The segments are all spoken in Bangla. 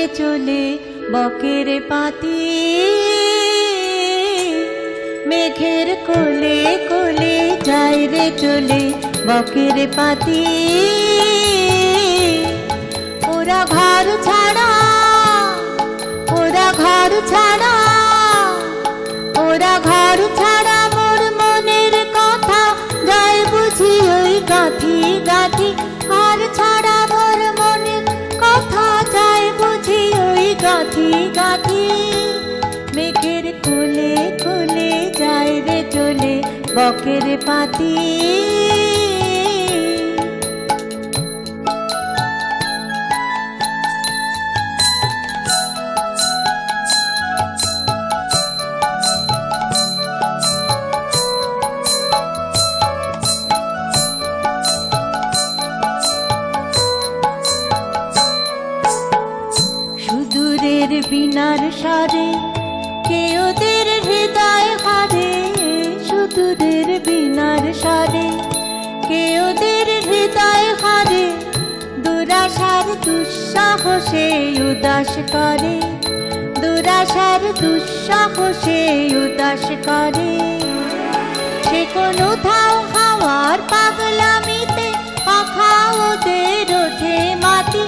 রে চলে বকের পাতি, মেঘের কোলে কোলে যায় রে চলে বকের পাতি। ওরা ঘর ছাড়া, ওরা ঘর ছাড়া, ওরা ঘর ছাড়া মোর মনের কথা যায় বুঝি ওই গাঁথি গাঁথি। ঘর ছাড়া মোর মনের কথা যায় বুঝি ওই গাঁথি গাঁথি। মেঘের কোলে কোলে যায় রে চলে বকের পাতি। সুদূরের বিনার সারে কে ওদের হৃদয় হারে, সুদূরের বিনার সারে কে ওদের হৃদয় হারে। দুরাশার দুঃসাহসে উদাস করে, দুরাশার দুঃসাহসে উদাস করে। সে কোন উধাও হাওয়ার পাগলামিতে পাখা ওদের ওঠে মাটি।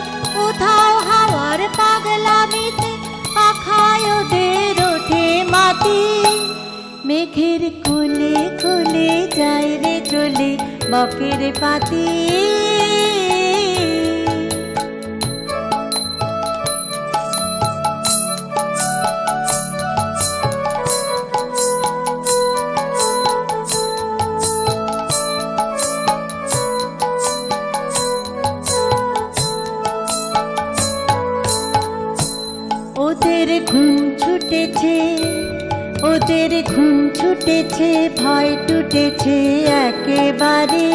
উধাও হাওয়ার পাগলামিতে পাখায় ওদের ওঠে মাটি। মেঘের কোলে কোলে যায় রে চলে বকের পাতি। ওদের ঘুম ছুটেছে, ওদের ঘুম ছুটেছে, ভয় টুটেছে একেবারে।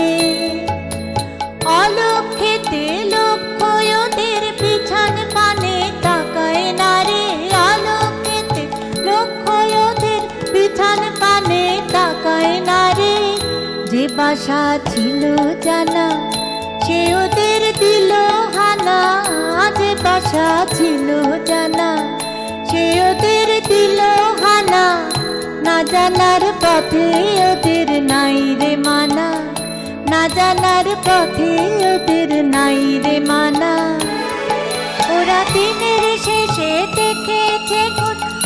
অলক্ষেতে লক্ষ্য ওদের পিছন পানে তাকায় না রে। অলক্ষেতে লক্ষ্য ওদের পিছন পানে তাকায় না রে। যে বাসা ছিল জানা সে ওদের দিল হানা, যে বাসা ছিল জানা সে ওদের দিল হানা। না জানার পথে ওদের নাই রে মানা, না জানার পথে ওদের নাই রে মানা। ওরা দিনের শেষে দেখেছে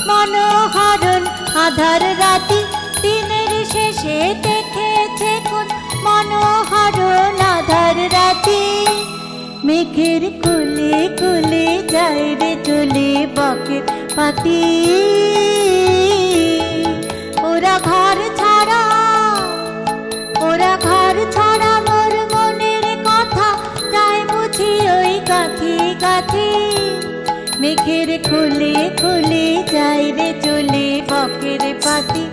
মনোহরণ আধার রাতি। দিনের শেষে দেখেছে মনোহরণ আধার রাতি। মেঘের কোলে কোলে যায় রে চলে বকের পাতি। ওরা ঘর ছাড়া, ওরা ঘর ছাড়া মোর মনের কথা যায় বুঝি ওই গাঁথি গাঁথি। মেঘের কোলে কোলে যায় রে চলে বকের পাতি।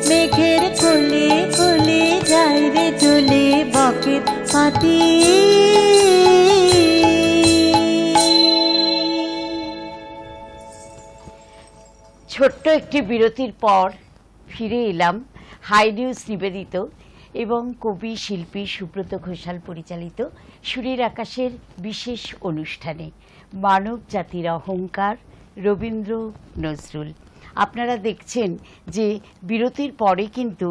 মেঘের কোলে কোলে যায় রে চলে বকের পাতি। ছোট্ট একটি বিরতির পর ফিরে এলাম হাই নিউজ নিবেদিত এবং কবি শিল্পী সুব্রত ঘোষাল পরিচালিত সুরের আকাশের বিশেষ অনুষ্ঠানে মানব জাতির অহংকার রবীন্দ্র নজরুল। আপনারা দেখছেন যে বিরতির পরে কিন্তু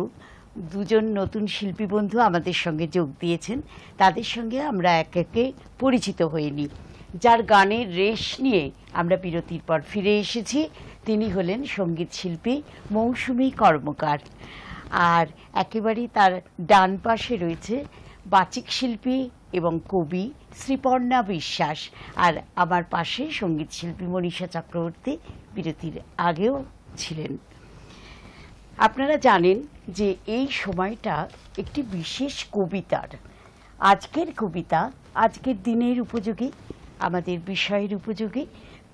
দুজন নতুন শিল্পী বন্ধু আমাদের সঙ্গে যোগ দিয়েছেন। তাদের সঙ্গে আমরা একে একে পরিচিত হয়ে নিই। যার গানের রেশ নিয়ে আমরা বিরতির পর ফিরে এসেছি তিনি হলেন সঙ্গীত শিল্পী মৌসুমী কর্মকার। আর একেবারেই তার ডান পাশে রয়েছে বাচিক শিল্পী এবং কবি শ্রীপর্ণা বিশ্বাস। আর আমার পাশে সঙ্গীত শিল্পী মনীষা চক্রবর্তী বিরতির আগেও ছিলেন। আপনারা জানেন যে এই সময়টা একটি বিশেষ কবিতার। আজকের কবিতা আজকের দিনের উপযোগী, আমাদের বিষয়ের উপযোগী।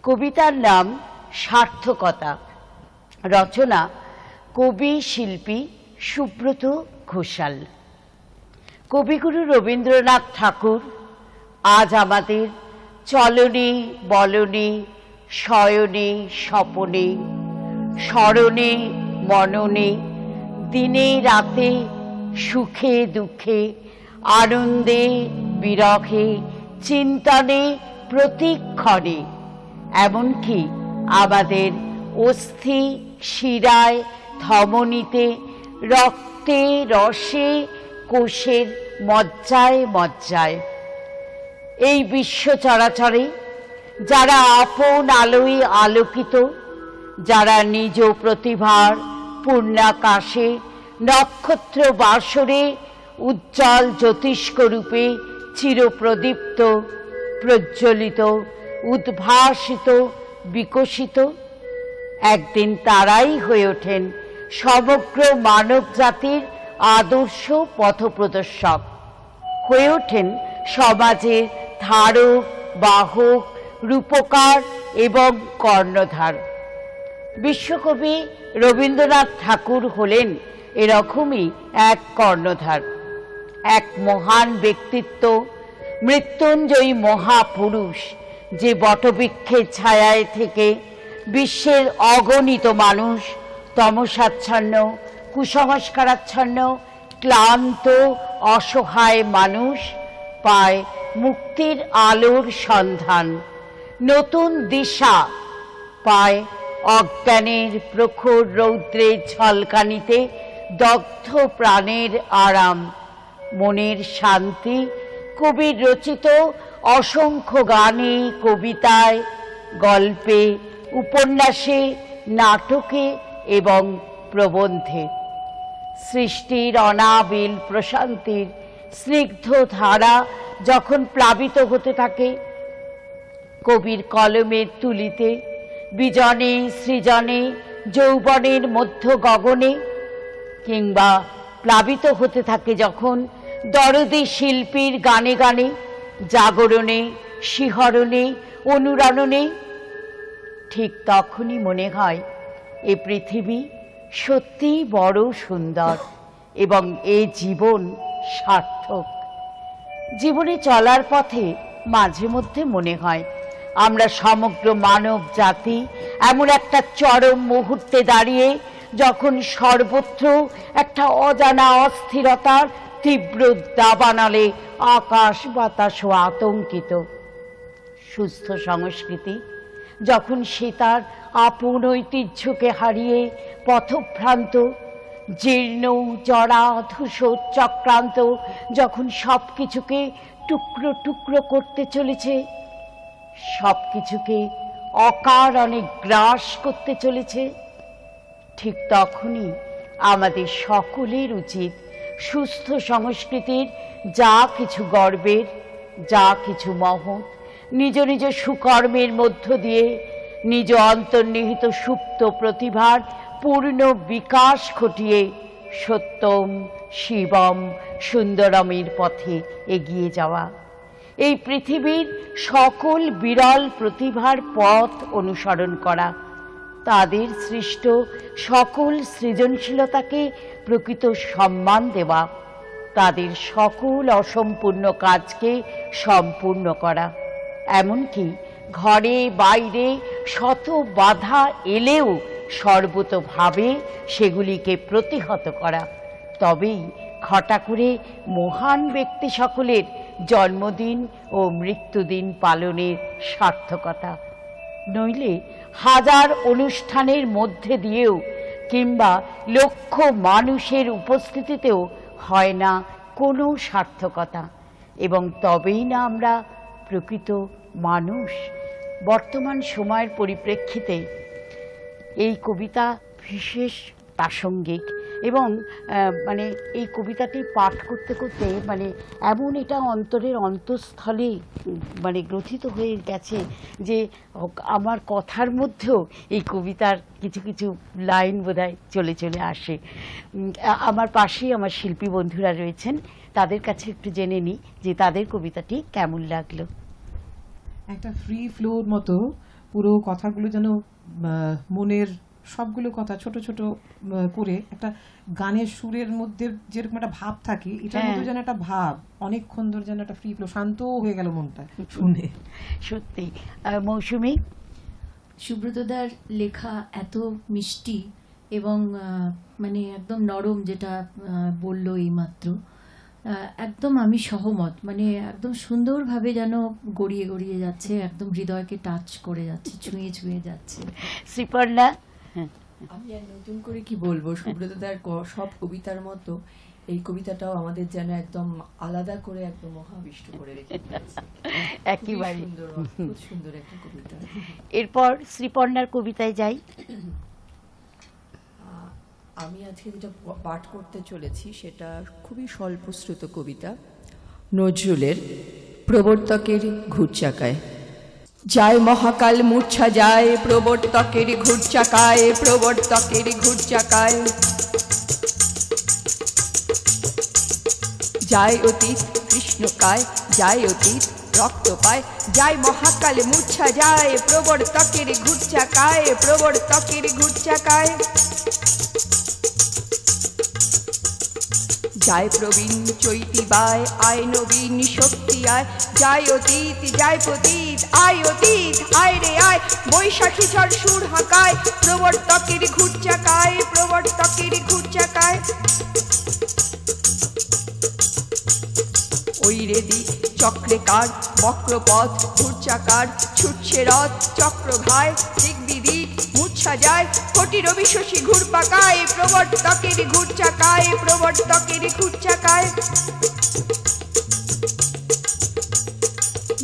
কবিতার নাম সার্থকতা, রচনা কবি শিল্পী সুব্রত ঘোষাল। কবিগুরু রবীন্দ্রনাথ ঠাকুর আজ আমাদের চলনে বলনে শয়নে স্বপনে স্মরণে মননে দিনে রাতে সুখে দুঃখে আনন্দে বিরহে চিন্তনে প্রতিক্ষণে, এমনকি আমাদের অস্থি শিরায়, ধমনীতে, রক্তে, রসে, কোষের মজ্জায় মজ্জায়। এই বিশ্ব চরাচরে যারা আপন আলোয় আলোকিত, যারা নিজ প্রতিভার পূর্ণাকাশে নক্ষত্র বাসরে উজ্জ্বল জ্যোতিষ্ক রূপে চিরপ্রদীপ্ত, প্রজ্বলিত, উদ্ভাসিত, বিকশিত, একদিন তারাই হয়ে ওঠেন সমগ্র মানব জাতির আদর্শ পথপ্রদর্শক, হয়ে ওঠেন সমাজের ধারক, বাহক, রূপকার এবং কর্ণধার। বিশ্বকবি রবীন্দ্রনাথ ঠাকুর হলেন এরকমই এক কর্ণধার, এক মহান ব্যক্তিত্ব, মৃত্যুঞ্জয়ী মহাপুরুষ, যে বটবৃক্ষের ছায়ায় থেকে বিশ্বের অগণিত মানুষ তমসাচ্ছন্ন, কুসংস্কারাচ্ছন্ন, ক্লান্ত, অসহায় মানুষ পায় মুক্তির আলোর সন্ধান, নতুন দিশা পায় অজ্ঞানের প্রখর রৌদ্রের ঝলকানিতে দগ্ধ প্রাণের আরাম, মনের শান্তি। কবির রচিত অসংখ্য গানে, কবিতায়, গল্পে, উপন্যাসে, নাটকে এবং প্রবন্ধে সৃষ্টির অনাবিল প্রশান্তির স্নিগ্ধ ধারা যখন প্লাবিত হতে থাকে কবির কলমের তুলিতে, বিজনে, সৃজনে, যৌবনের মধ্য গগনে, কিংবা প্লাবিত হতে থাকে যখন দরদী শিল্পীর গানে গানে, জাগরণে, শিহরণে, অনুরণনে, ঠিক তখনই মনে হয় এ পৃথিবী সত্যিই বড় সুন্দর এবং এ জীবন সার্থক। জীবনে চলার পথে মাঝে মধ্যে মনে হয় আমরা সমগ্র মানব জাতি এমন একটা চরম মুহূর্তে দাঁড়িয়ে, যখন সর্বত্র একটা অজানা অস্থিরতার তীব্র দাবানলে আকাশ বাতাস ও আতঙ্কিত। সুস্থ সংস্কৃতি যখন সে তার আপন ঐতিহ্যকে হারিয়ে পথভ্রান্ত, জীর্ণ, জরা, ধূসর, চক্রান্ত যখন সব কিছুকে টুকরো টুকরো করতে চলেছে, সব কিছুকে অকারণে গ্রাস করতে চলেছে, ঠিক তখনই আমাদের সকলের উচিত সুস্থ সংস্কৃতির যা কিছু গর্বের, যা কিছু মহৎ, নিজ নিজ সুকর্মের মধ্য দিয়ে নিজ অন্তর্নিহিত সুপ্ত প্রতিভার পূর্ণ বিকাশ ঘটিয়ে সত্যম, শিবম, সুন্দরমের পথে এগিয়ে যাওয়া। এই পৃথিবীর সকল বিরল প্রতিভার পথ অনুসরণ করা, তাদের সৃষ্ট সকল সৃজনশীলতাকে প্রকৃত সম্মান দেওয়া, তাদের সকল অসম্পূর্ণ কাজকে সম্পূর্ণ করা, এমনকি ঘরে বাইরে শত বাধা এলেও সর্বতোভাবে সেগুলিকে প্রতিহত করা। তবেই ঘটা করে মহান ব্যক্তি সকলের জন্মদিন ও মৃত্যুদিন পালনের সার্থকতা। নইলে হাজার অনুষ্ঠানের মধ্যে দিয়েও কিংবা লক্ষ মানুষের উপস্থিতিতেও হয় না কোনো সার্থকতা, এবং তবেই না আমরা প্রকৃত মানুষ। বর্তমান সময়ের পরিপ্রেক্ষিতে এই কবিতা বিশেষ প্রাসঙ্গিক, এবং মানে এই কবিতাটি পাঠ করতে করতে মানে এমন এটা অন্তরের অন্তঃস্থলে মানে গ্রথিত হয়ে গেছে যে আমার কথার মধ্যেও এই কবিতার কিছু কিছু লাইন বোধহয় চলে চলে আসে। আমার পাশেই আমার শিল্পী বন্ধুরা রয়েছেন, তাদের কাছে একটু জেনে নিই যে তাদের কবিতাটি কেমন লাগলো। একটা ফ্রি ফ্লোর মতো পুরো কথাগুলো যেন মনের সবগুলো কথা ছোট ছোট করে একটা গানের সুরের মধ্যে যেরকম একটা ভাব থাকে, এটার মধ্যে যেন একটা ভাব, অনেকক্ষণ ধরে যেন একটা ফ্রি ফ্লো, শান্ত হয়ে গেল মনটা শুনে। সত্যি। মৌসুমী? সুব্রতদার লেখা এত মিষ্টি এবং মানে একদম নরম, যেটা বললো এইমাত্র, একদম আমি সহমত, মানে একদম সুন্দরভাবে যেন গড়িয়ে গড়িয়ে যাচ্ছে, একদম হৃদয়কে টাচ করে যাচ্ছে, ছুঁয়ে ছুঁয়ে যাচ্ছে। শ্রীপর্ণা? আমি আর নতুন করে কি বলবো, সুব্রতদার সব কবিতার মতো এই কবিতাটাও আমাদের যেন একদম আলাদা করে একদম মহাবিষ্ট করে রেখে দিয়েছে। একেবারে খুব সুন্দর একটা কবিতা। এরপর শ্রীপর্ণার কবিতায় যাই। আমি আজকে যেটা পাঠ করতে চলেছি সেটা খুবই স্বল্পশ্রুত কবিতা নজরুলের প্রবর্তকের ঘুরচাকায়। যায় মহাকাল মূর্ছা যায় প্রবর্তকের ঘুরচাকায়, প্রবর্তকের ঘুরচাকায়। যায় অতীত কৃষ্ণকায়, যায় অতীত রক্ত পায়, যায় মহাকাল মূর্ছা যায় প্রবর্তকের ঘুরচাকায়, প্রবর্তকের ঘুরচাকায়। যায় প্রবীণ চৈতি বায়, আয় নবীন শক্তি আয়, যায় অতীত যায় পতীত, আয় অতীত আয় রে আয়, বৈশাখী ঝড় সুর হাঁকায় প্রবর্তকের ঘুরচাকায়, প্রবর্তকের ঘুরচাকায়। ওই রে দিক চক্রেকার বক্রপথ ঘুরচাকার, ছুটছে রথ চক্রঘায়, দিক বিদিক মূর্ছা যায়, কোটি রবি শশী ঘুর পাকায় প্রবর্তকের ঘুরচাকায়, প্রবর্তকের ঘুরচাকায়।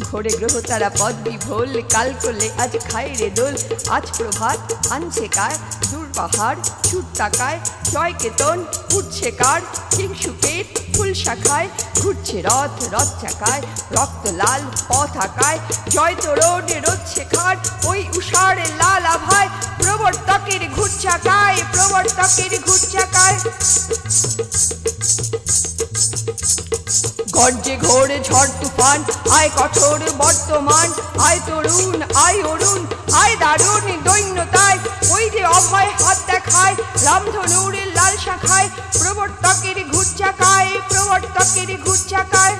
ঘোরে গ্রহ তারা পদ বিভোল, কাল করলে আজ খায় রে দোল, আজ প্রভাত আনছে কায়, দূর পাহাড় ছুট তাকায়, জয় কেতন উঠছে কার, কিংসুকের ফুল শাখায়, ঘুরছে রথ রথ চাকায়, রক্ত লাল পথ আকায়, জয় তোরণ রোদ শেখার, ওই উষার লাল আভায় প্রবর্তকের ঘুরচাকায়, প্রবর্তকের ঘুরচাকায়। গর্জে ঘোর ঝড় তুফান, আয় কঠোর বর্তমান, আয় তরুণ আয় অরুণ, আয় দারুণ দৈন্যতায়, ওই যে অভয় হাত দেখায় রামধনুর লাল শাখায় প্রবর্তকের ঘুরচাকায়, প্রবর্তকের ঘুরচাকায়।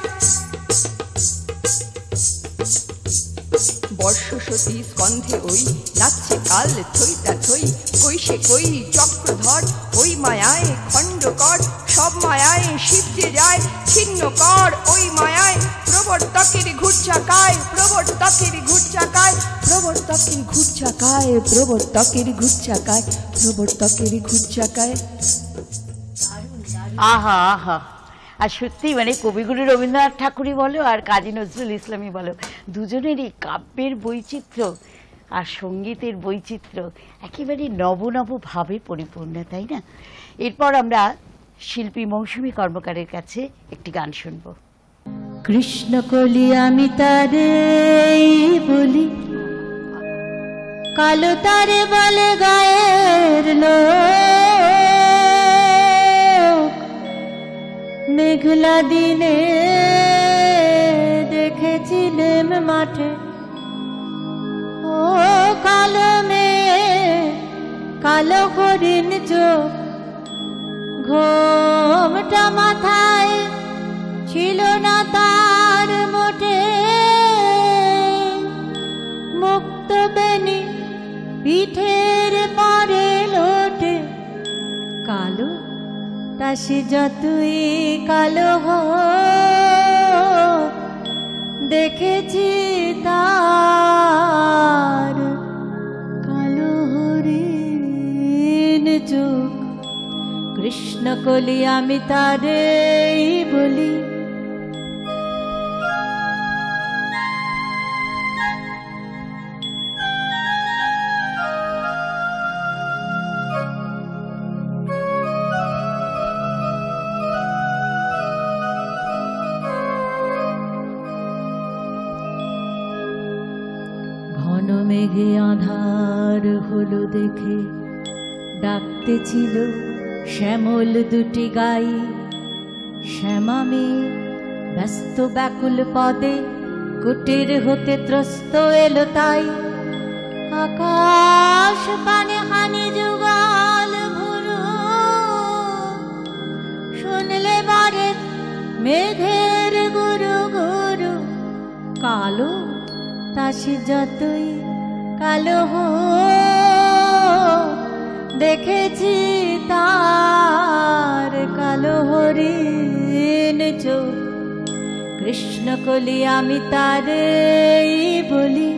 বর্ষ সতী স্কন্ধে ওই নাচছে কাল থইতা থই, কইসে কই চক্রধর, ওই মায়ায় খণ্ডকর, সব মায়ায় শিবতে যায় ছিন্ন কর, ওই মায়ায় প্রবর্তকের ঘুরচাকায়, প্রবর্তকের ঘুরচাকায়, প্রবর্তকের ঘুরচাকায়, প্রবর্তকের ঘুরচাকায়, প্রবর্তকের ঘুরচাকায়। আহা আহা, আর সত্যি মানে কবিগুরু রবীন্দ্রনাথ ঠাকুরই বলো আর কাজী নজরুল ইসলামই বলো, দুজনেরই কাব্যের বৈচিত্র্য আর সঙ্গীতের বৈচিত্র্য একেবারে নব নব ভাবে পরিপূর্ণ, তাই না? এরপর আমরা শিল্পী মৌসুমী কর্মকারের কাছে একটি গান শুনব। কৃষ্ণ কলি আমি তারে বলি, কালো তারে বলে গায়ের লোক, মেঘলা দিনে দেখেছিলেম মাঠে, ও কালো মেয়ে কালো হরিণ চোখ, ঘোমটা মাথায় ছিল না তার মোটে, মুক্ত বেনি পিঠের পরে লোটে, কালো তাসে যতই কালো হোক, দেখেছি তার কালো হরিণ চোখ। কৃষ্ণ কলি আমি তারে বলি, ঘন মেঘে আধার হলো দেখে ডাকতেছিল শ্যামল দুটি গাই, শ্যামা মেয়ে ব্যস্ত ব্যাকুল পদে কুটির হতে ত্রস্ত এলো তাই, আকাশ পানে হানি যুগল ভুরু, শুনলে বারে মেঘের গুরু গুরু, কালো তাসে যতই কালো হোক, দেখেছি তার কালো হরিণ চোখ কৃষ্ণ কলি আমি তারে বলি।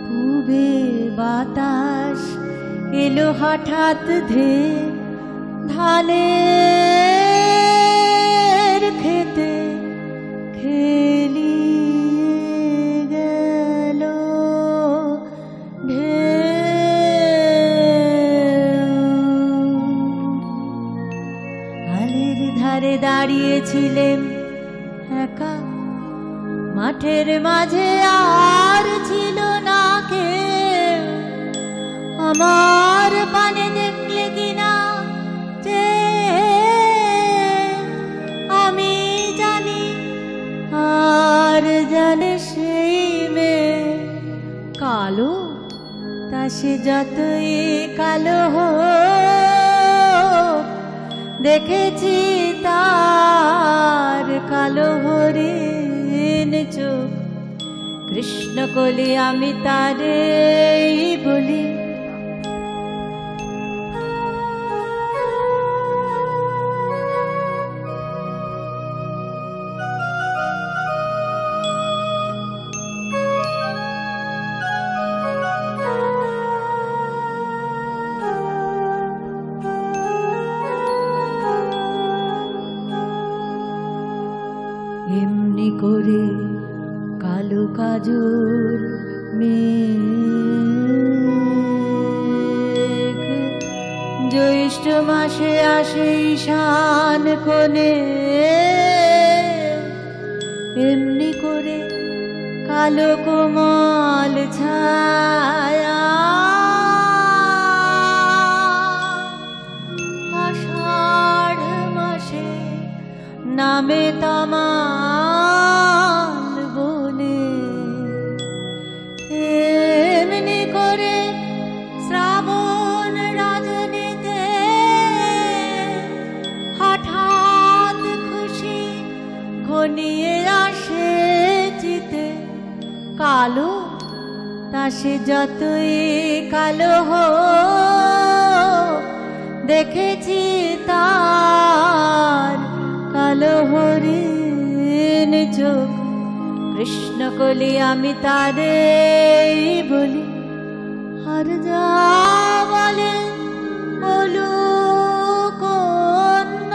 পূবে বাতাস এলো হঠাৎ ধে ধানের খেতে খেলি গেল আলের ধারে দাঁড়িয়েছিলেন একা, মাঠের মাঝে আর ছিল না কে। আমার পানে দেখলে কিনা যে আমি জানি, আর জানে সেই মেয়ে কালো, তা সে যতই কালো হোক দেখেছি তার কালো হরিণ চোখ কৃষ্ণ কলি আমি তারে বলি। এমনি করে কালো কাজল মেঘ জ্যৈষ্ঠ মাসে আসে ঈশান কোণে, এমনি করে কালো কোমল ছায়া আষাঢ় মাসে নামে তামাল বনে, এমনি করে শ্রাবণ রজনীতে হঠাৎ খুশি ঘনিয়ে আসে চিতে কালো, তা সে যতই কালো হোক দেখেছি তার কালো হরিণ চোখ কৃষ্ণ কলি আমি তারে বলি। আর যা বলে বলুক অন্য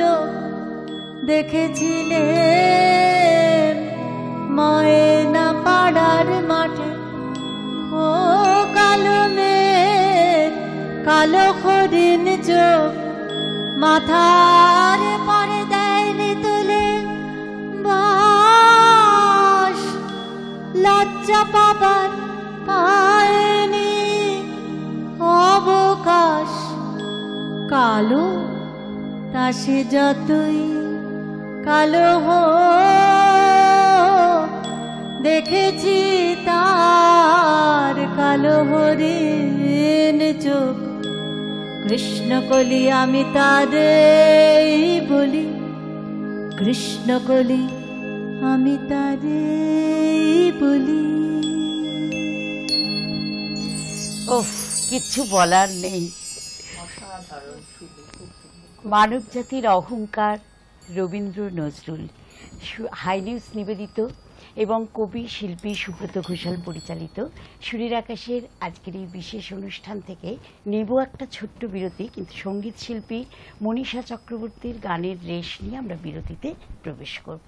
লোক দেখেছিলেন ময়না পাড়ার মাঠে ও কালো মেঘ কালো হরিণ চোখ মাথার পরে দেয়নি তুলে বাস, লজ্জা পাবার পায়নি অবকাশ কালো, তা সে যতই কালো হোক দেখেছি তার কালো হরিণ চোখ কৃষ্ণ কলি আমি তারে বলি। কৃষ্ণ কলি আমি তারে বলি। ওফ, কিচ্ছু বলার নেই। মানব জাতির অহংকার রবীন্দ্র নজরুল, হাই নিউজ নিবেদিত এবং কবি শিল্পী সুব্রত ঘোষাল পরিচালিত সুরের আকাশের আজকের এই বিশেষ অনুষ্ঠান থেকে নেব একটা ছোট্ট বিরতি, কিন্তু সঙ্গীত শিল্পী মনীষা চক্রবর্তীর গানের রেশ নিয়ে আমরা বিরতিতে প্রবেশ করব।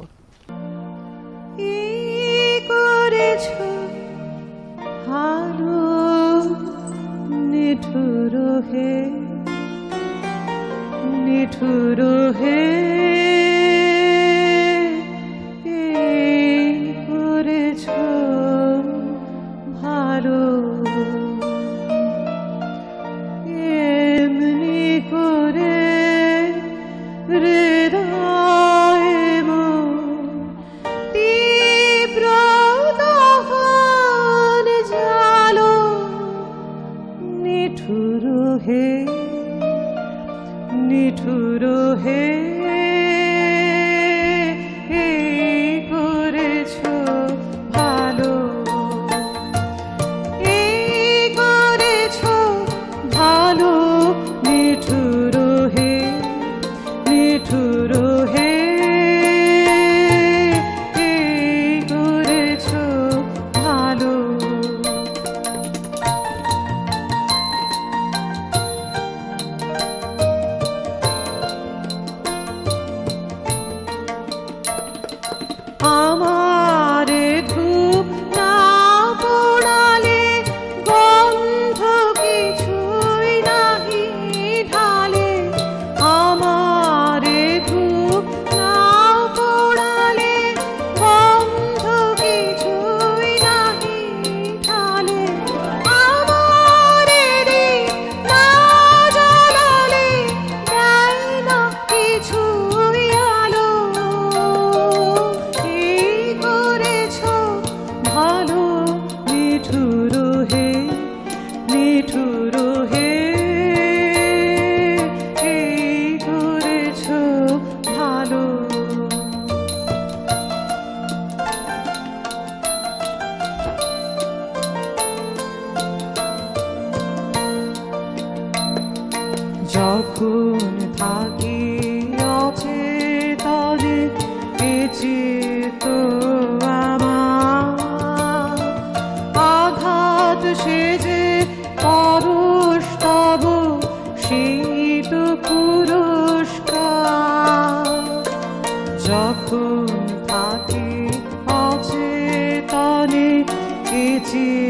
নিঠুর হে করেছ ভালো, এমনি করে হৃদয় তীব্র দহন জালো। নিঠুর হে নিঠুর হে যখন থাকি অচেতনে বেঁচে তো আমার আঘাত সেজে পরশ তব সেই তো পুরস্কার। যখন থাকি অচেতনে বেঁচে